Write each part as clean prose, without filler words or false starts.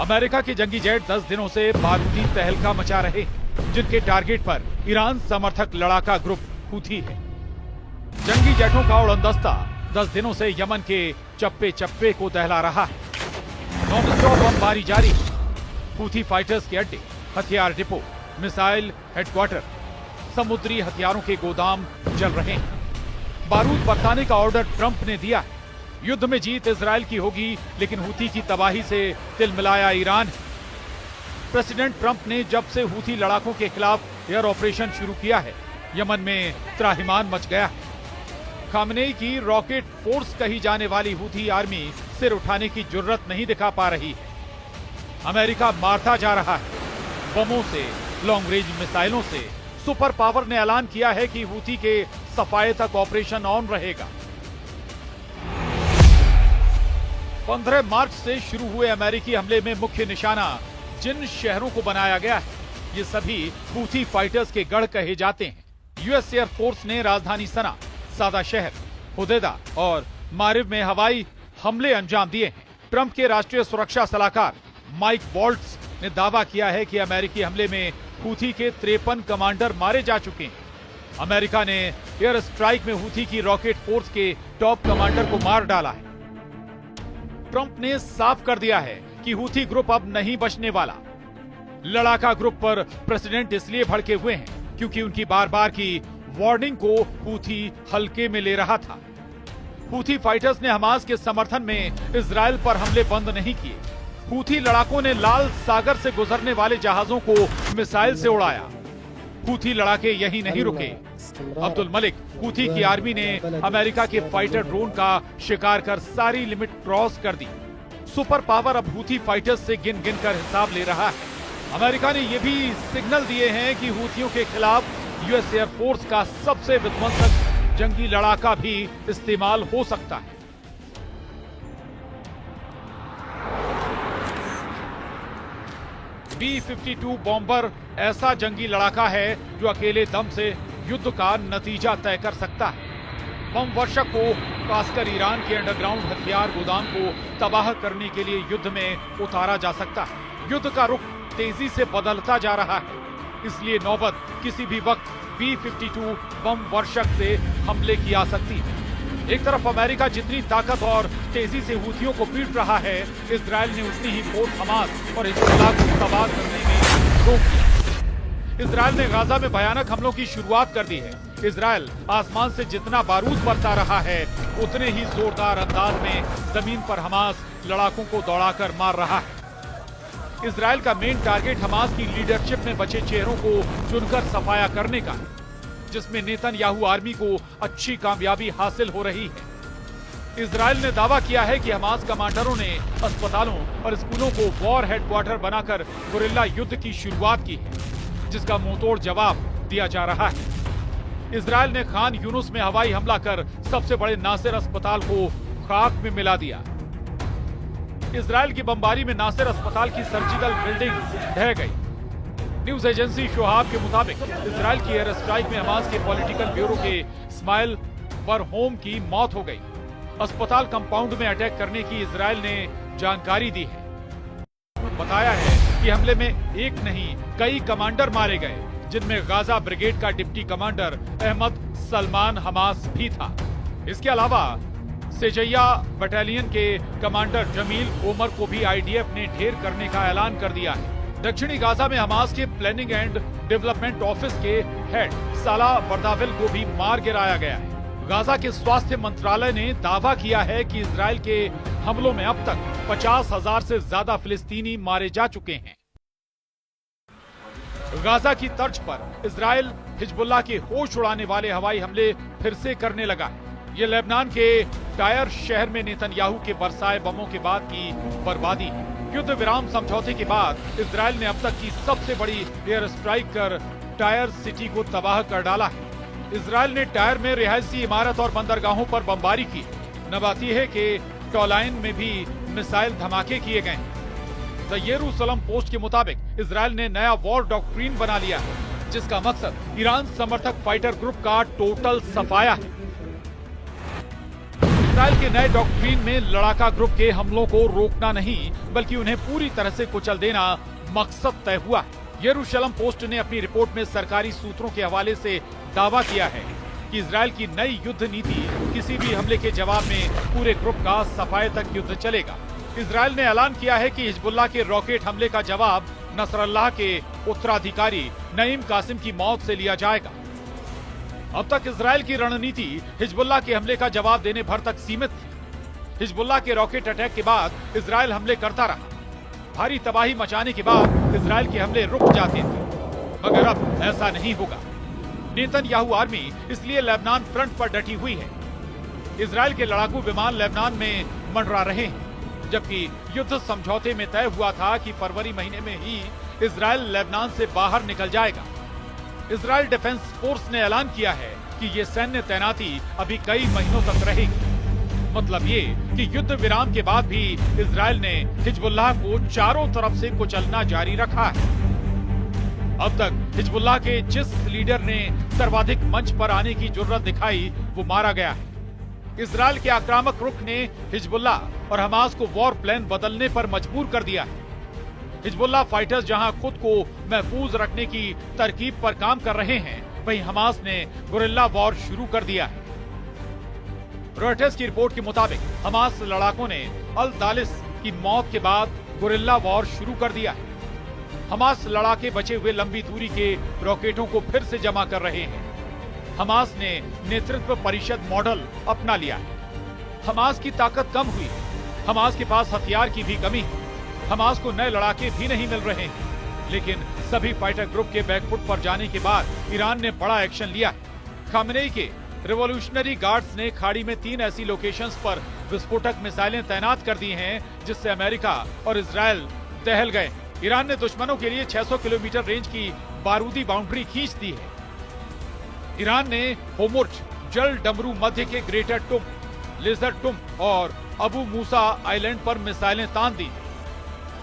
America के जंगी jet 10 दिनों से बारूदी तहलका मचा रहे, जिनके टारगेट पर ईरान समर्थक लड़ाका ग्रुप हूथी है। जंगी जेटों का उड़नदस्ता 10 दिनों से यमन के चप्पे चप्पे को दहला रहा है। नॉन-स्टॉप बमबारी जारी। हूथी फाइटर्स के अड्डे, हथियार डिपो, मिसाइल हेडक्वार्टर, समुद्री हथियारों के गोदाम जल रहे हैं। बारूद बरसाने का ऑर्डर ट्रंप ने दिया है। युद्ध में जीत इजराइल की होगी, लेकिन हूथी की तबाही से तिलमिलाया ईरान। प्रेसिडेंट ट्रंप ने जब से हूथी लड़ाकों के खिलाफ एयर ऑपरेशन शुरू किया है, यमन में त्राहिमाम मच गया है। खामनेई की रॉकेट फोर्स कही जाने वाली हूथी आर्मी सिर उठाने की जुर्रत नहीं दिखा पा रही है। अमेरिका मारता जा रहा है, बमों से, लॉन्ग रेंज मिसाइलों से। सुपर पावर ने ऐलान किया है कि हूथी के सफाये तक ऑपरेशन ऑन रहेगा। 15 मार्च से शुरू हुए अमेरिकी हमले में मुख्य निशाना जिन शहरों को बनाया गया है, ये सभी हूथी फाइटर्स के गढ़ कहे जाते हैं। यूएस एयर फोर्स ने राजधानी सना, सादा शहर, हुदैदा और मारिब में हवाई हमले अंजाम दिए हैं। ट्रंप के राष्ट्रीय सुरक्षा सलाहकार माइक वॉल्ट्स ने दावा किया है कि अमेरिकी हमले में हूथी के 53 कमांडर मारे जा चुके हैं। अमेरिका ने एयर स्ट्राइक में हूथी की रॉकेट फोर्स के टॉप कमांडर को मार डाला है। ट्रंप ने साफ कर दिया है कि हूथी ग्रुप अब नहीं बचने वाला। लड़ाका ग्रुप पर प्रेसिडेंट इसलिए भड़के हुए हैं क्योंकि उनकी बार बार की वार्निंग को हूथी हल्के में ले रहा था। हूथी फाइटर्स ने हमास के समर्थन में इजराइल पर हमले बंद नहीं किए। हूथी लड़ाकों ने लाल सागर से गुजरने वाले जहाजों को मिसाइल से उड़ाया। हूथी लड़ाके यहीं नहीं रुके। अब्दुल मलिक हूथी की आर्मी ने अमेरिका के फाइटर ड्रोन का शिकार कर सारी लिमिट क्रॉस कर दी। सुपर पावर अब हूथी फाइटर्स से गिन गिन कर हिसाब ले रहा है। अमेरिका ने यह भी सिग्नल दिए हैं कि हूथियों के खिलाफ यूएस एयर फोर्स का सबसे विध्वंसक जंगी लड़ाका भी इस्तेमाल हो सकता है। B-52 बॉम्बर ऐसा जंगी लड़ाका है जो अकेले दम से युद्ध का नतीजा तय कर सकता है। बम वर्षक को खासकर ईरान के अंडरग्राउंड हथियार गोदाम को तबाह करने के लिए युद्ध में उतारा जा सकता है। युद्ध का रुख तेजी से बदलता जा रहा है, इसलिए नौबत किसी भी वक्त B-52 बम वर्षक से हमले की आ सकती है। एक तरफ अमेरिका जितनी ताकत और तेजी से हूथियों को पीट रहा है, इजराइल ने उतनी ही फोर्स हमास और हिजबुल्लाह को तबाह करने में रोक दिया। इजराइल ने गाजा में भयानक हमलों की शुरुआत कर दी है। इजराइल आसमान से जितना बारूद बरसा रहा है, उतने ही जोरदार अंदाज में जमीन पर हमास लड़ाकों को दौड़ाकर मार रहा है। इजराइल का मेन टारगेट हमास की लीडरशिप में बचे चेहरों को चुनकर सफाया करने का है, जिसमें नेतन्याहू आर्मी को अच्छी कामयाबी हासिल हो रही है। इजराइल ने दावा किया है कि हमास कमांडरों ने अस्पतालों और स्कूलों को वॉर हेडक्वार्टर बनाकर गुरिल्ला युद्ध की शुरुआत की है, जिसका मुंहतोड़ जवाब दिया जा रहा है। इजराइल ने खान यूनुस में हवाई हमला कर सबसे बड़े नासिर अस्पताल को खाक में मिला दिया। इजराइल की बमबारी में नासिर अस्पताल की सर्जिकल बिल्डिंग ढह गई। न्यूज एजेंसी शोहाब के मुताबिक इजराइल की एयर स्ट्राइक में हमास के पॉलिटिकल ब्यूरो के इस्माइल बरहोम की मौत हो गई। अस्पताल कंपाउंड में अटैक करने की इजराइल ने जानकारी दी है। बताया है कि हमले में एक नहीं कई कमांडर मारे गए, जिनमें गाजा ब्रिगेड का deputy commander Ahmad Salman Hamas भी था। इसके अलावा सेजैया बटालियन के कमांडर जमील ओमर को भी आईडीएफ ने ढेर करने का ऐलान कर दिया है। दक्षिणी गाजा में हमास के प्लानिंग एंड डेवलपमेंट ऑफिस के हेड साला बर्दाविल को भी मार गिराया गया है। गाजा के स्वास्थ्य मंत्रालय ने दावा किया है कि इजराइल के हमलों में अब तक 50,000 से ज्यादा फिलिस्तीनी मारे जा चुके हैं। गाजा की तर्ज पर इजराइल हिजबुल्लाह के होश उड़ाने वाले हवाई हमले फिर से करने लगा है। ये लेबनान के टायर शहर में नेतन्याहू के बरसाए बमों के बाद की बर्बादी है। युद्ध विराम समझौते के बाद इजराइल ने अब तक की सबसे बड़ी एयर स्ट्राइक कर टायर सिटी को तबाह कर डाला है। इजराइल ने टायर में रिहायशी इमारत और बंदरगाहों पर बमबारी की। नबाती है कि टॉलाइन में भी मिसाइल धमाके किए गए। द येरूशलम पोस्ट के मुताबिक इजराइल ने नया वॉर डॉक्ट्रिन बना लिया है, जिसका मकसद ईरान समर्थक फाइटर ग्रुप का टोटल सफाया है। इजराइल के नए डॉक्ट्रिन में लड़ाका ग्रुप के हमलों को रोकना नहीं बल्कि उन्हें पूरी तरह से कुचल देना मकसद तय हुआ है। यरूशलेम पोस्ट ने अपनी रिपोर्ट में सरकारी सूत्रों के हवाले से दावा किया है कि इजराइल की नई युद्ध नीति किसी भी हमले के जवाब में पूरे ग्रुप का सफाये तक युद्ध चलेगा। इजराइल ने ऐलान किया है कि हिजबुल्लाह के रॉकेट हमले का जवाब नसरल्लाह के उत्तराधिकारी नईम कासिम की मौत से लिया जाएगा। अब तक इजराइल की रणनीति हिजबुल्लाह के हमले का जवाब देने भर तक सीमित थी। हिजबुल्लाह के रॉकेट अटैक के बाद इजराइल हमले करता रहा। भारी तबाही मचाने के बाद इजराइल के हमले रुक जाते थे, मगर अब ऐसा नहीं होगा। नेतन्याहू आर्मी इसलिए लेबनान फ्रंट पर डटी हुई है। इजराइल के लड़ाकू विमान लेबनान में मंडरा रहे हैं, जबकि युद्ध समझौते में तय हुआ था कि फरवरी महीने में ही इजराइल लेबनान से बाहर निकल जाएगा। इजराइल डिफेंस फोर्स ने ऐलान किया है कि ये सैन्य तैनाती अभी कई महीनों तक रहेगी। मतलब ये कि युद्ध विराम के बाद भी इजराइल ने हिजबुल्लाह को चारों तरफ से कुचलना जारी रखा है। अब तक हिजबुल्लाह के जिस लीडर ने सर्वाधिक मंच पर आने की जुर्रत दिखाई वो मारा गया है। इजराइल के आक्रामक रुख ने हिजबुल्लाह और हमास को वॉर प्लान बदलने पर मजबूर कर दिया है। हिजबुल्लाह फाइटर्स जहां खुद को महफूज रखने की तरकीब पर काम कर रहे हैं, वहीं हमास ने गुरिल्ला वॉर शुरू कर दिया है। रॉयटर्स की रिपोर्ट के मुताबिक हमास लड़ाकों ने अल दालिस की मौत के बाद गुरिल्ला वॉर शुरू कर दिया है। हमास लड़ाके बचे हुए लंबी दूरी के रॉकेटों को फिर से जमा कर रहे हैं। हमास ने नेतृत्व परिषद मॉडल अपना लिया है। हमास की ताकत कम हुई है। हमास के पास हथियार की भी कमी है। हमास को नए लड़ाके भी नहीं मिल रहे हैं, लेकिन सभी फाइटर ग्रुप के बैकफुट पर जाने के बाद ईरान ने बड़ा एक्शन लिया है। खामेनेई के रिवॉल्यूशनरी गार्ड्स ने खाड़ी में 3 ऐसी लोकेशंस पर विस्फोटक मिसाइलें तैनात कर दी हैं, जिससे अमेरिका और इजराइल दहल गए। ईरान ने दुश्मनों के लिए 600 किलोमीटर रेंज की बारूदी बाउंड्री खींच दी है। ईरान ने होमुर्ज, जल डमरू मध्य के ग्रेटर टुम, लेजर टुम और अबू मूसा आइलैंड पर मिसाइलें तान दी।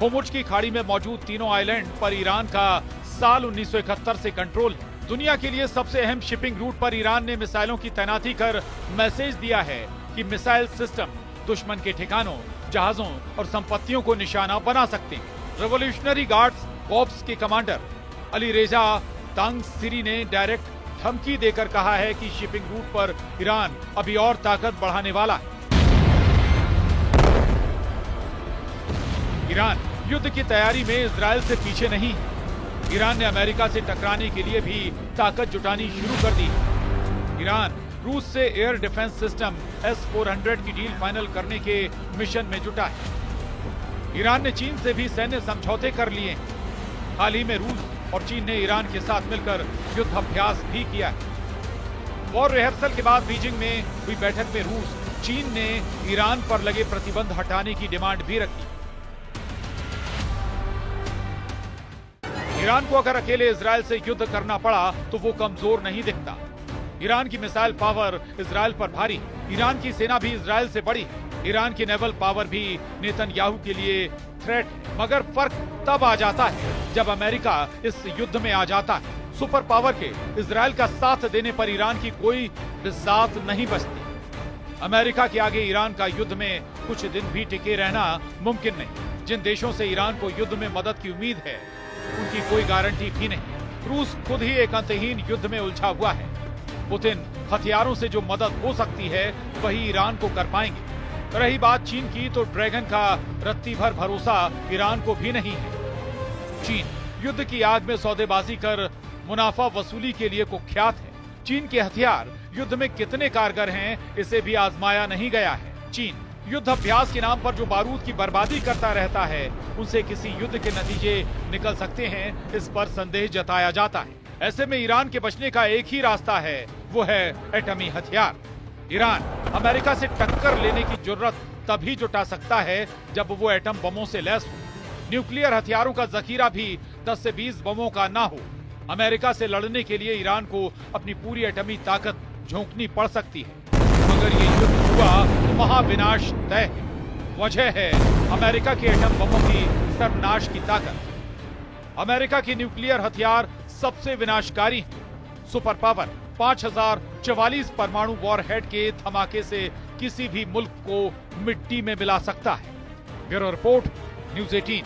होमुर्ज की खाड़ी में मौजूद तीनों आइलैंड पर ईरान का साल 1971 से कंट्रोल है। दुनिया के लिए सबसे अहम शिपिंग रूट पर ईरान ने मिसाइलों की तैनाती कर मैसेज दिया है कि मिसाइल सिस्टम दुश्मन के ठिकानों, जहाजों और संपत्तियों को निशाना बना सकते हैं। रिवॉल्यूशनरी गार्ड्स कॉर्प्स के कमांडर अली रेजा तांगसिरी ने डायरेक्ट धमकी देकर कहा है कि शिपिंग रूट पर ईरान अभी और ताकत बढ़ाने वाला है। ईरान युद्ध की तैयारी में इजराइल से पीछे नहीं है। ईरान ने अमेरिका से टकराने के लिए भी ताकत जुटानी शुरू कर दी। ईरान रूस से एयर डिफेंस सिस्टम S-400 की डील फाइनल करने के मिशन में जुटा है। ईरान ने चीन से भी सैन्य समझौते कर लिए हैं। हाल ही में रूस और चीन ने ईरान के साथ मिलकर युद्ध अभ्यास भी किया है। वॉर रिहर्सल के बाद बीजिंग में हुई बैठक में रूस, चीन ने ईरान पर लगे प्रतिबंध हटाने की डिमांड भी रखी। ईरान को अगर अकेले इजराइल से युद्ध करना पड़ा तो वो कमजोर नहीं दिखता। ईरान की मिसाइल पावर इजराइल पर भारी, ईरान की सेना भी इजराइल से बड़ी, ईरान की नेवल पावर भी नेतन्याहू के लिए थ्रेट, मगर फर्क तब आ जाता है जब अमेरिका इस युद्ध में आ जाता है। सुपर पावर के इजराइल का साथ देने पर ईरान की कोई बिसात नहीं बचती। अमेरिका के आगे ईरान का युद्ध में कुछ दिन भी टिके रहना मुमकिन नहीं। जिन देशों से ईरान को युद्ध में मदद की उम्मीद है, उनकी कोई गारंटी भी नहीं। रूस खुद ही एक अंतहीन युद्ध में उलझा हुआ है। पुतिन हथियारों से जो मदद हो सकती है वही ईरान को कर पाएंगे। रही बात चीन की, तो ड्रैगन का रत्ती भर भरोसा ईरान को भी नहीं है। चीन युद्ध की आग में सौदेबाजी कर मुनाफा वसूली के लिए कुख्यात है। चीन के हथियार युद्ध में कितने कारगर हैं, इसे भी आजमाया नहीं गया है। चीन युद्ध अभ्यास के नाम पर जो बारूद की बर्बादी करता रहता है, उनसे किसी युद्ध के नतीजे निकल सकते हैं, इस पर संदेह जताया जाता है। ऐसे में ईरान के बचने का एक ही रास्ता है, वो है एटमी हथियार। ईरान अमेरिका से टक्कर लेने की जुर्रत तभी जुटा सकता है जब वो एटम बमों से लैस हो। न्यूक्लियर हथियारों का जखीरा भी 10 से 20 बमों का ना हो। अमेरिका से लड़ने के लिए ईरान को अपनी पूरी एटमी ताकत झोंकनी पड़ सकती है। अगर ये युद्ध हुआ तो महाविनाश तय है। वजह है अमेरिका के एटम बमों की सर्वनाश की ताकत। अमेरिका के न्यूक्लियर हथियार सबसे विनाशकारी हैं। सुपर पावर 5044 परमाणु वॉरहेड के धमाके से किसी भी मुल्क को मिट्टी में मिला सकता है। Bureau report, news 18।